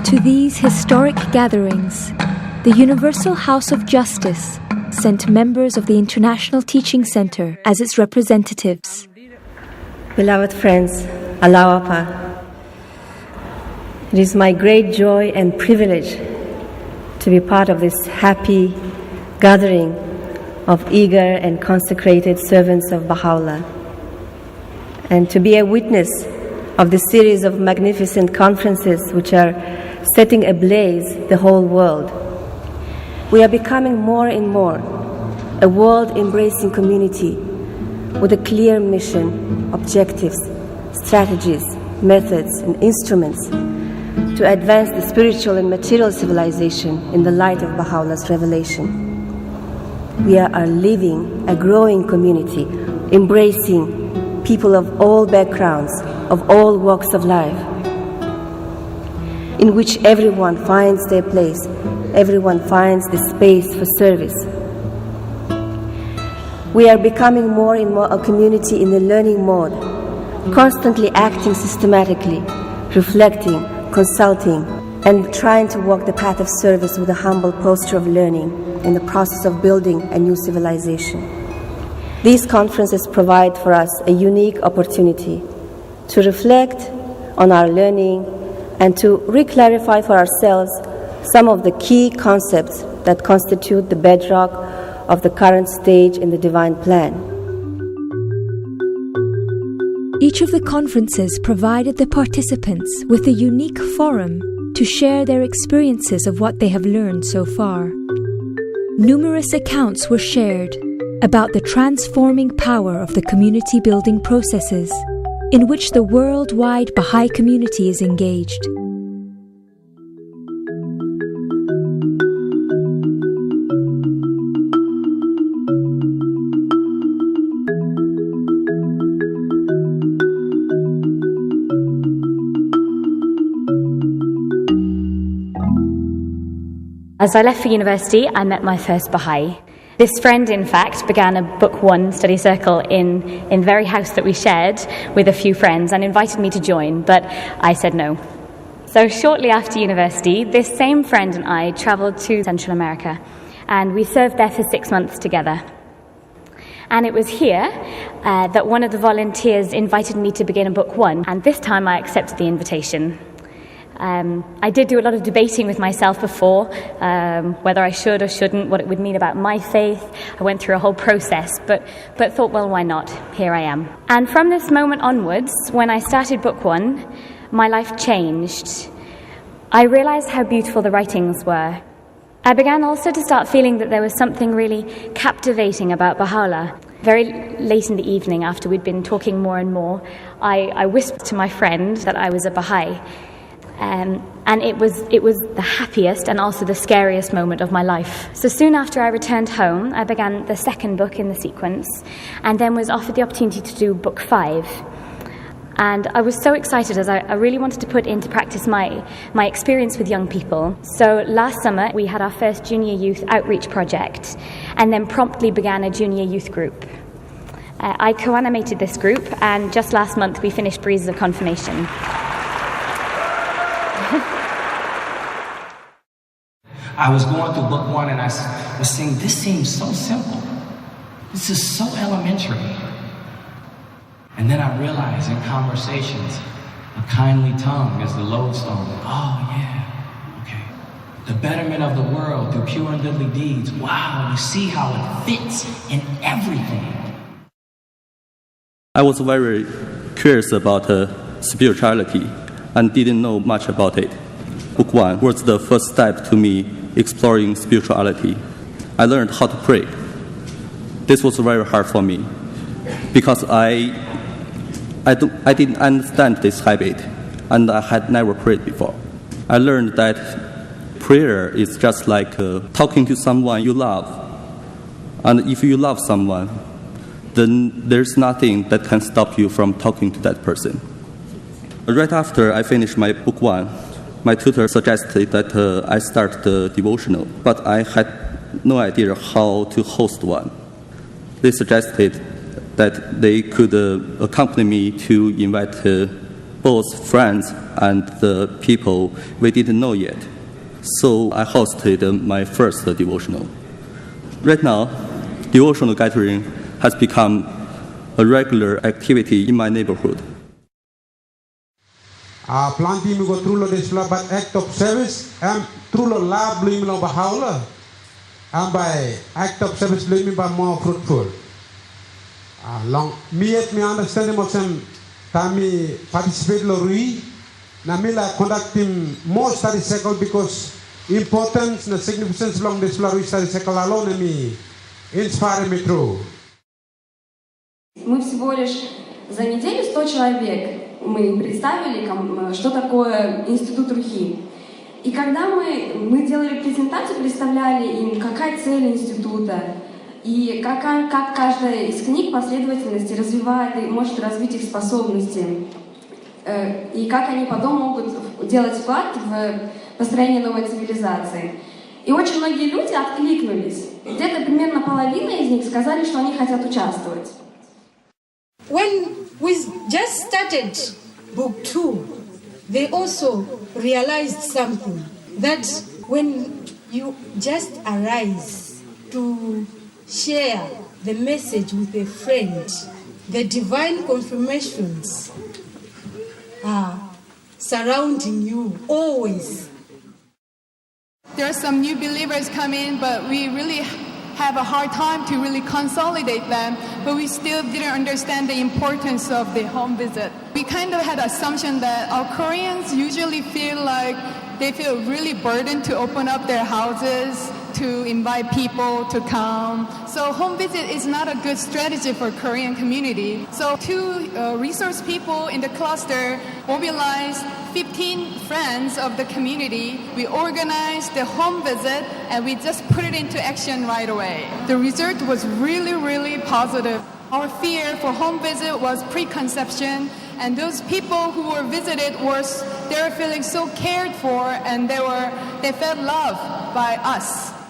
To these historic gatherings, the Universal House of Justice sent members of the International Teaching Center as its representatives. Beloved friends, Alawapa, it is my great joy and privilege to be part of this happy gathering of eager and consecrated servants of Baha'u'llah, and to be a witness of the series of magnificent conferences which are setting ablaze the whole world. We are becoming more and more a world-embracing community with a clear mission, objectives, strategies, methods, and instruments to advance the spiritual and material civilization in the light of Baha'u'llah's revelation. We are living a growing community, embracing people of all backgrounds, of all walks of life, in which everyone finds their place, everyone finds the space for service. We are becoming more and more a community in the learning mode, constantly acting systematically, reflecting, consulting, and trying to walk the path of service with a humble posture of learning in the process of building a new civilization. These conferences provide for us a unique opportunity to reflect on our learning and to re-clarify for ourselves some of the key concepts that constitute the bedrock of the current stage in the divine plan. Each of the conferences provided the participants with a unique forum to share their experiences of what they have learned so far. Numerous accounts were shared about the transforming power of the community building processes in which the worldwide Baha'i community is engaged. As I left for university, I met my first Baha'i. This friend, in fact, began a Book One study circle in the very house that we shared with a few friends and invited me to join, but I said no. So shortly after university, this same friend and I travelled to Central America, and we served there for 6 months together. And it was here that one of the volunteers invited me to begin a Book One, and this time I accepted the invitation. I did do a lot of debating with myself before, whether I should or shouldn't, what it would mean about my faith. I went through a whole process, but thought, well, why not? Here I am. And from this moment onwards, when I started Book One, my life changed. I realized how beautiful the writings were. I began also to start feeling that there was something really captivating about Baha'u'llah. Very late in the evening, after we'd been talking more and more, I whispered to my friend that I was a Baha'i. And it was the happiest and also the scariest moment of my life. So soon after I returned home, I began the second book in the sequence, and then was offered the opportunity to do Book 5. And I was so excited, as I really wanted to put into practice my experience with young people. So last summer we had our first junior youth outreach project, and then promptly began a junior youth group. I co-animated this group, and just last month we finished Breezes of Confirmation. I was going through Book One and I was saying, this seems so simple. This is so elementary. And then I realized in conversations, a kindly tongue is the lodestone. Oh, yeah, okay. The betterment of the world through pure and goodly deeds. Wow, you see how it fits in everything. I was very curious about spirituality and didn't know much about it. Book One was the first step to me exploring spirituality. I learned how to pray. This was very hard for me because I didn't understand this habit, and I had never prayed before. I learned that prayer is just like talking to someone you love. And if you love someone, then there's nothing that can stop you from talking to that person. Right after I finished my Book One, my tutor suggested that I start the devotional, but I had no idea how to host one. They suggested that they could accompany me to invite both friends and the people we didn't know yet. So I hosted my first devotional. Right now, devotional gathering has become a regular activity in my neighborhood. Planting me go through lo desla but act of service and through lo lab lo me lo bahaula and by act of service lo me ba more fruitful. Long me at me understand mo sem tami participate lo rui na me la conducting more study cycle because importance na significance long desla rui study cycle alone me inspire me through. Мы всего лишь за неделю 100 человек мы им представили, что такое институт Рухи. И когда мы делали презентацию, представляли им, какая цель института, и как каждая из книг последовательности развивает и может развить их способности, и как они потом могут делать вклад в построение новой цивилизации. И очень многие люди откликнулись. Где-то примерно половина из них сказали, что они хотят участвовать. When we just started book 2, they also realized something, that when you just arise to share the message with a friend, the divine confirmations are surrounding you always. There are some new believers come in, but we really have a hard time to really consolidate them, but we still didn't understand the importance of the home visit. We kind of had an assumption that our Koreans usually feel like they feel really burdened to open up their houses, to invite people to come. So home visit is not a good strategy for Korean community. So two resource people in the cluster mobilized 15 friends of the community. We organized the home visit and we just put it into action right away. The result was really, really positive. Our fear for home visit was preconception, and those people who were visited they were feeling so cared for, and they felt loved by us.